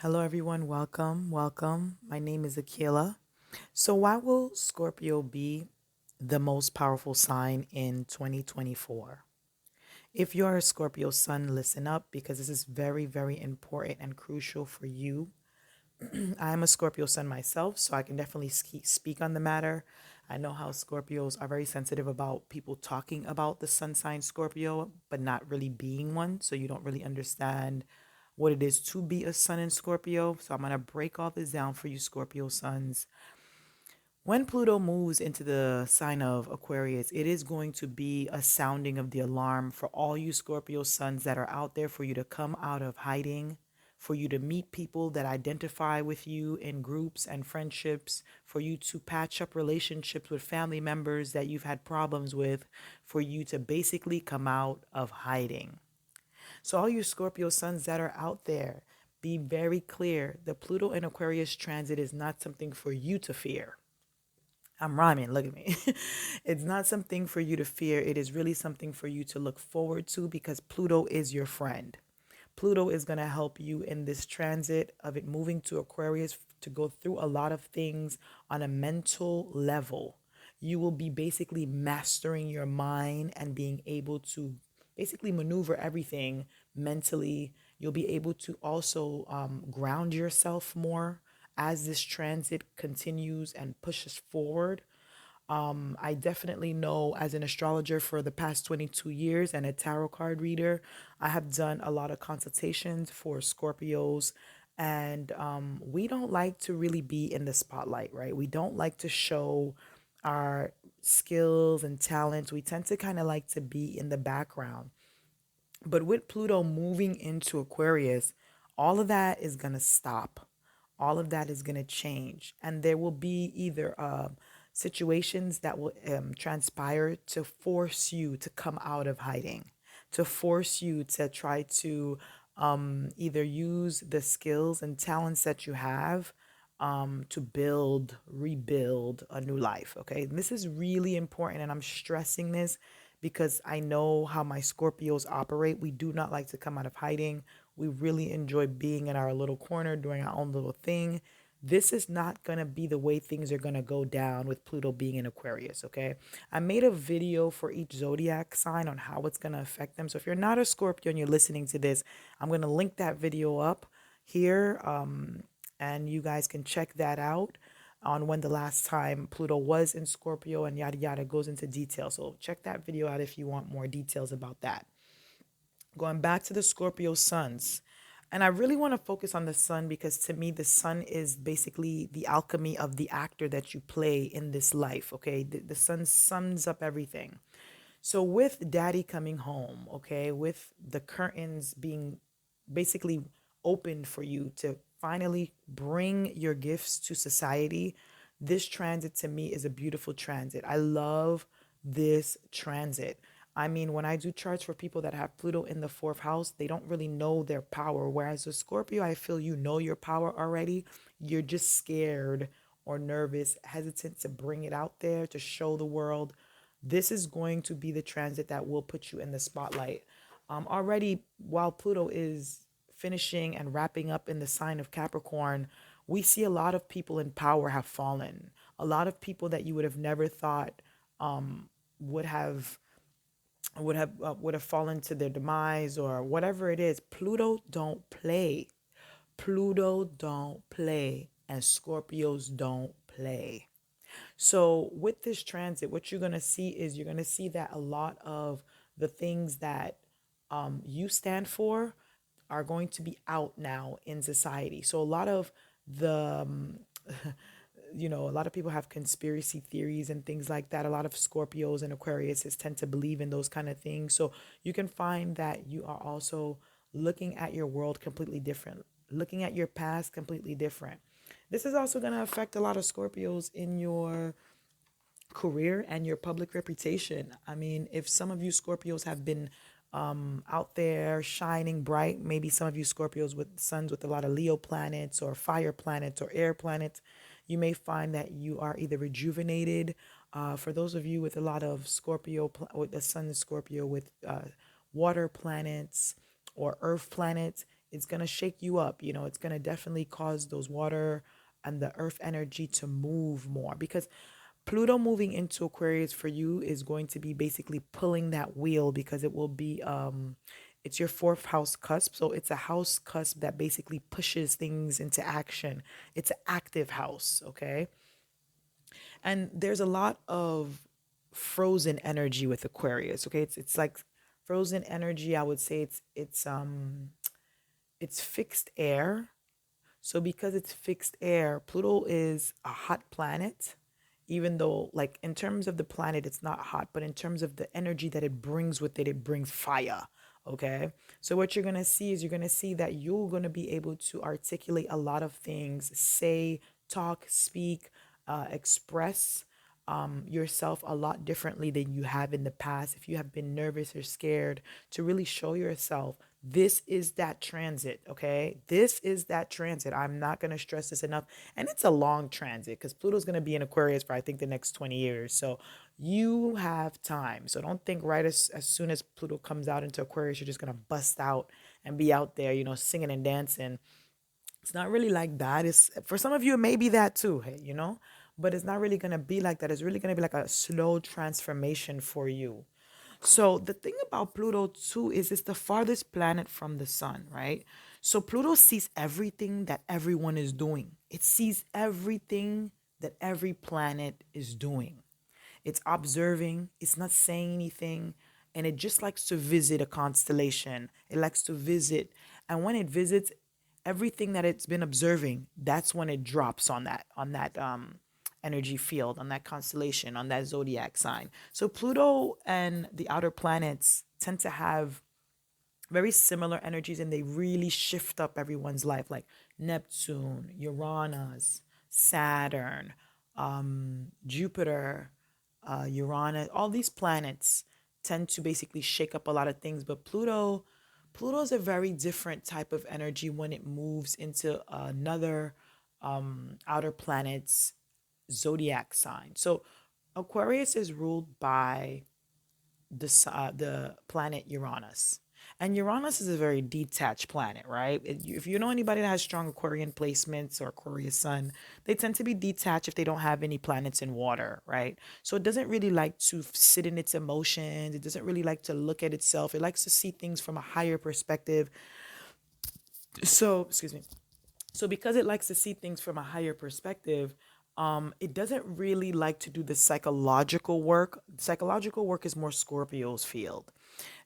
Hello, everyone. Welcome. Welcome. My name is Akila. So, why will Scorpio be the most powerful sign in 2024? If you are a Scorpio sun, listen up because this is very, very important and crucial for you. I'm a Scorpio sun myself, so I can definitely speak on the matter. I know how Scorpios are very sensitive about people talking about the sun sign Scorpio, but not really being one. So you don't really understand what it is to be a sun in Scorpio. So I'm going to break all this down for you, Scorpio suns. When Pluto moves into the sign of Aquarius, it is going to be a sounding of the alarm for all you Scorpio suns that are out there for you to come out of hiding, for you to meet people that identify with you in groups and friendships, for you to patch up relationships with family members that you've had problems with, for you to basically come out of hiding. So, all you Scorpio suns that are out there, be very clear. The Pluto and Aquarius transit is not something for you to fear. I'm rhyming, look at me. It's not something for you to fear. It is really something for you to look forward to because Pluto is your friend. Pluto is going to help you in this transit of it moving to Aquarius to go through a lot of things on a mental level. You will be basically mastering your mind and being able to basically maneuver everything mentally. You'll be able to also ground yourself more as this transit continues and pushes forward. I definitely know as an astrologer for the past 22 years and a tarot card reader, I have done a lot of consultations for Scorpios. And we don't like to really be in the spotlight, right? We don't like to show our skills and talents. We tend to kind of like to be in the background. But with Pluto moving into Aquarius, all of that is going to stop. All of that is going to change. And there will be either situations that will transpire to force you to come out of hiding, to force you to try to either use the skills and talents that you have to build, rebuild a new life. Okay. This is really important. And I'm stressing this because I know how my Scorpios operate. We do not like to come out of hiding. We really enjoy being in our little corner, doing our own little thing. This is not going to be the way things are going to go down with Pluto being in Aquarius, okay? I made a video for each zodiac sign on how it's going to affect them. So if you're not a Scorpio and you're listening to this, I'm going to link that video up here and you guys can check that out on when the last time Pluto was in Scorpio and yada yada goes into detail. So check that video out if you want more details about that. Going back to the Scorpio suns. And I really want to focus on the sun because to me, the sun is basically the alchemy of the actor that you play in this life. Okay. The sun sums up everything. So, with daddy coming home, okay, with the curtains being basically opened for you to finally bring your gifts to society, this transit to me is a beautiful transit. I love this transit. I mean, when I do charts for people that have Pluto in the fourth house, they don't really know their power. Whereas with Scorpio, I feel you know your power already. You're just scared or nervous, hesitant to bring it out there to show the world. This is going to be the transit that will put you in the spotlight. Already, while Pluto is finishing and wrapping up in the sign of Capricorn, we see a lot of people in power have fallen. A lot of people that you would have never thought would have would have fallen to their demise or whatever it is. Pluto don't play. Pluto don't play, and Scorpios don't play. So with this transit, what you're gonna see is you're gonna see that a lot of the things that you stand for are going to be out now in society. So a lot of the a lot of people have conspiracy theories and things like that. A lot of Scorpios and Aquariuses tend to believe in those kind of things. So you can find that you are also looking at your world completely different, looking at your past completely different. This is also going to affect a lot of Scorpios in your career and your public reputation. I mean, if some of you Scorpios have been out there shining bright, maybe some of you Scorpios with suns with a lot of Leo planets or fire planets or air planets, you may find that you are either rejuvenated. For those of you with a lot of Scorpio, with the sun is Scorpio with water planets or earth planets, It's going to shake you up. It's going to definitely cause those water and the earth energy to move more, because Pluto moving into Aquarius for you is going to be basically pulling that wheel, because it will be it's your fourth house cusp. So it's a house cusp that basically pushes things into action. It's an active house, okay? And there's a lot of frozen energy with Aquarius, okay? It's like frozen energy, I would say it's fixed air. So because it's fixed air, Pluto is a hot planet, even though, like, in terms of the planet, it's not hot, but in terms of the energy that it brings with it, it brings fire. Okay. So what you're gonna see is you're gonna see that you're gonna be able to articulate a lot of things, say, talk, speak, express yourself a lot differently than you have in the past. If you have been nervous or scared to really show yourself, this is that transit, okay? This is that transit. I'm not going to stress this enough. And it's a long transit because Pluto's going to be in Aquarius for, I think, the next 20 years. So you have time. So don't think right as soon as Pluto comes out into Aquarius, you're just going to bust out and be out there, singing and dancing. It's not really like that. It's for some of you, it may be that too, hey. But it's not really gonna be like that. It's really gonna be like a slow transformation for you. So the thing about Pluto too is it's the farthest planet from the sun, right? So Pluto sees everything that everyone is doing. It sees everything that every planet is doing. It's observing, it's not saying anything, and it just likes to visit a constellation. It likes to visit. And when it visits everything that it's been observing, that's when it drops on that energy field, on that constellation, on that zodiac sign. So Pluto and the outer planets tend to have very similar energies, and they really shift up everyone's life, like Neptune, Uranus, Saturn, Jupiter, Uranus. All these planets tend to basically shake up a lot of things, but Pluto's a very different type of energy when it moves into another outer planet's zodiac sign. So Aquarius is ruled by the planet Uranus. And Uranus is a very detached planet, right? If you know anybody that has strong Aquarian placements or Aquarius sun, they tend to be detached if they don't have any planets in water, right? So it doesn't really like to sit in its emotions. It doesn't really like to look at itself. It likes to see things from a higher perspective. So, excuse me. So because it likes to see things from a higher perspective, it doesn't really like to do the psychological work. Psychological work is more Scorpio's field.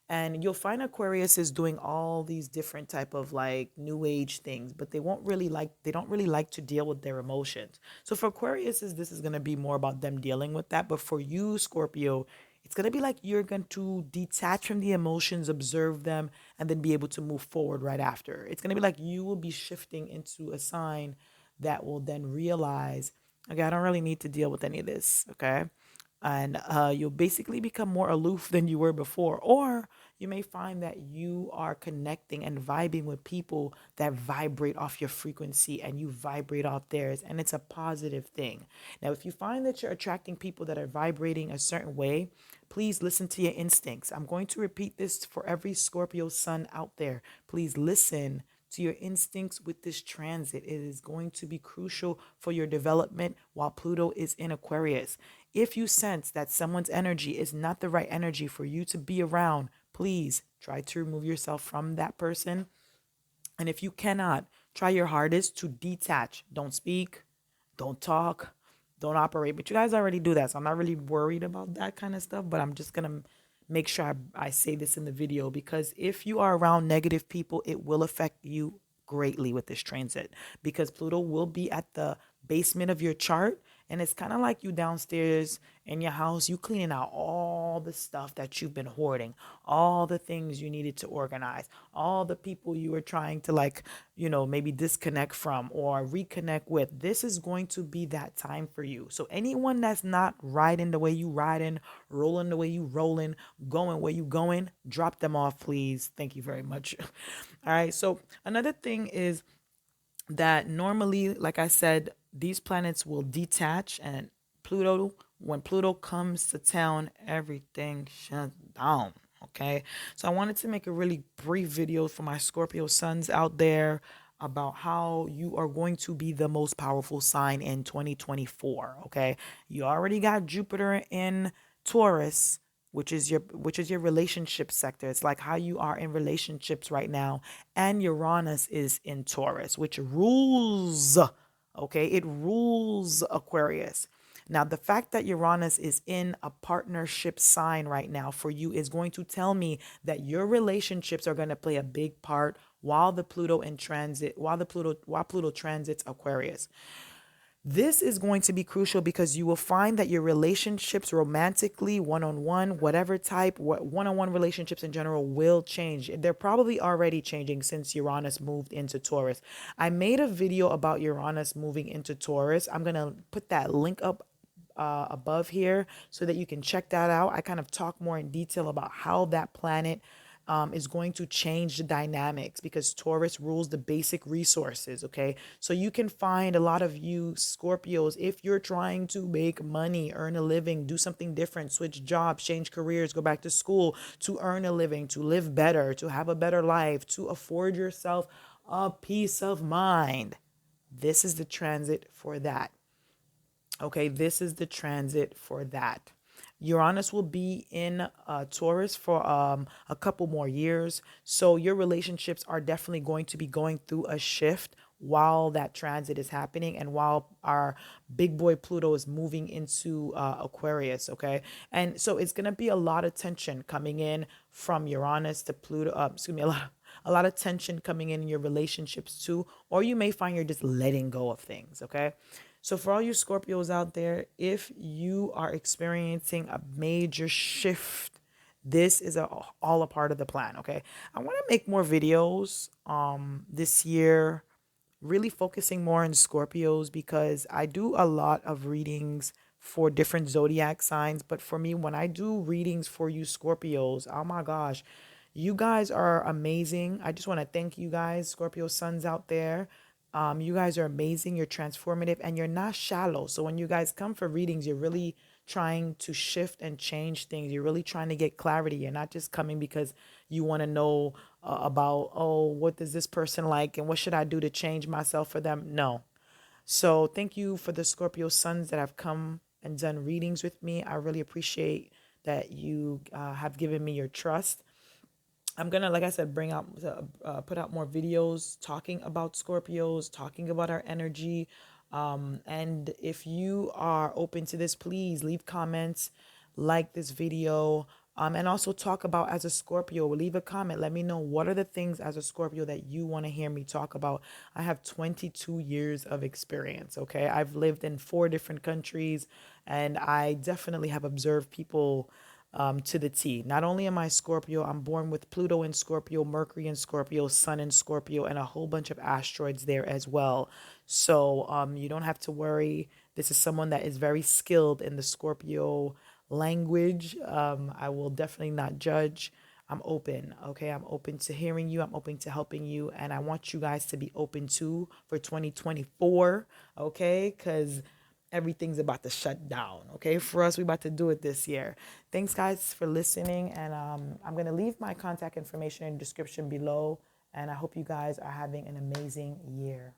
And you'll find Aquarius is doing all these different type of like new age things, but they don't really like to deal with their emotions. So for Aquarius is this is going to be more about them dealing with that, but for you Scorpio, it's going to be like you're going to detach from the emotions, observe them, and then be able to move forward right after. It's going to be like you will be shifting into a sign that will then realize, okay, I don't really need to deal with any of this, okay? And you'll basically become more aloof than you were before. Or you may find that you are connecting and vibing with people that vibrate off your frequency and you vibrate off theirs. And it's a positive thing. Now, if you find that you're attracting people that are vibrating a certain way, please listen to your instincts. I'm going to repeat this for every Scorpio sun out there. Please listen to your instincts with this transit. It is going to be crucial for your development while Pluto is in Aquarius. If you sense that someone's energy is not the right energy for you to be around, please try to remove yourself from that person. And if you cannot, try your hardest to detach. Don't speak, don't talk, don't operate. But you guys already do that. So I'm not really worried about that kind of stuff. But I'm just going to make sure I say this in the video, because if you are around negative people, it will affect you greatly with this transit, because Pluto will be at the basement of your chart, and it's kind of like you downstairs in your house, you cleaning out all the stuff that you've been hoarding, all the things you needed to organize, all the people you were trying to, like, maybe disconnect from or reconnect with. This is going to be that time for you. So anyone that's not riding the way you riding, rolling the way you rolling, going where you going, drop them off, please. Thank you very much. All right. So another thing is that normally, like I said, these planets will detach, and when Pluto comes to town, everything shuts down. Okay. So I wanted to make a really brief video for my Scorpio sons out there about how you are going to be the most powerful sign in 2024. Okay. You already got Jupiter in Taurus, which is your relationship sector. It's like how you are in relationships right now. And Uranus is in Taurus, which rules, okay, it rules Aquarius. Now, the fact that Uranus is in a partnership sign right now for you is going to tell me that your relationships are going to play a big part while the Pluto in transit, while Pluto transits Aquarius. This is going to be crucial because you will find that your relationships romantically, one-on-one, whatever type, one-on-one relationships in general will change. They're probably already changing since Uranus moved into Taurus. I made a video about Uranus moving into Taurus. I'm going to put that link up above here so that you can check that out. I kind of talk more in detail about how that planet is going to change the dynamics because Taurus rules the basic resources. Okay. So you can find a lot of you Scorpios, if you're trying to make money, earn a living, do something different, switch jobs, change careers, go back to school to earn a living, to live better, to have a better life, to afford yourself a peace of mind. This is the transit for that. Okay, this is the transit for that. Uranus will be in Taurus for a couple more years. So your relationships are definitely going to be going through a shift while that transit is happening and while our big boy Pluto is moving into Aquarius. Okay. And so it's going to be a lot of tension coming in from Uranus to Pluto. Excuse me, a lot of tension coming in your relationships too. Or you may find you're just letting go of things. Okay. So, for all you Scorpios out there, if you are experiencing a major shift, this is all a part of the plan. Okay, I want to make more videos this year, really focusing more on Scorpios because I do a lot of readings for different zodiac signs. But for me, when I do readings for you Scorpios, oh my gosh, you guys are amazing. I just want to thank you guys, Scorpio sons out there. You guys are amazing. You're transformative and you're not shallow. So when you guys come for readings, you're really trying to shift and change things. You're really trying to get clarity. You're not just coming because you want to know about, oh, what does this person like and what should I do to change myself for them? No. So thank you for the Scorpio sons that have come and done readings with me. I really appreciate that you have given me your trust. I'm gonna, like I said, put out more videos talking about Scorpios, talking about our energy. And if you are open to this, please leave comments, like this video, and also talk about as a Scorpio. Leave a comment. Let me know what are the things as a Scorpio that you want to hear me talk about. I have 22 years of experience. Okay, I've lived in 4 different countries, and I definitely have observed people to the T. Not only am I Scorpio, I'm born with Pluto in Scorpio, Mercury in Scorpio, Sun in Scorpio, and a whole bunch of asteroids there as well. So you don't have to worry. This is someone that is very skilled in the Scorpio language. I will definitely not judge. I'm open, okay? I'm open to hearing you. I'm open to helping you. And I want you guys to be open too for 2024, okay? Because everything's about to shut down. Okay, for us, we about to do it this year. Thanks, guys, for listening, and I'm gonna leave my contact information in the description below. And I hope you guys are having an amazing year.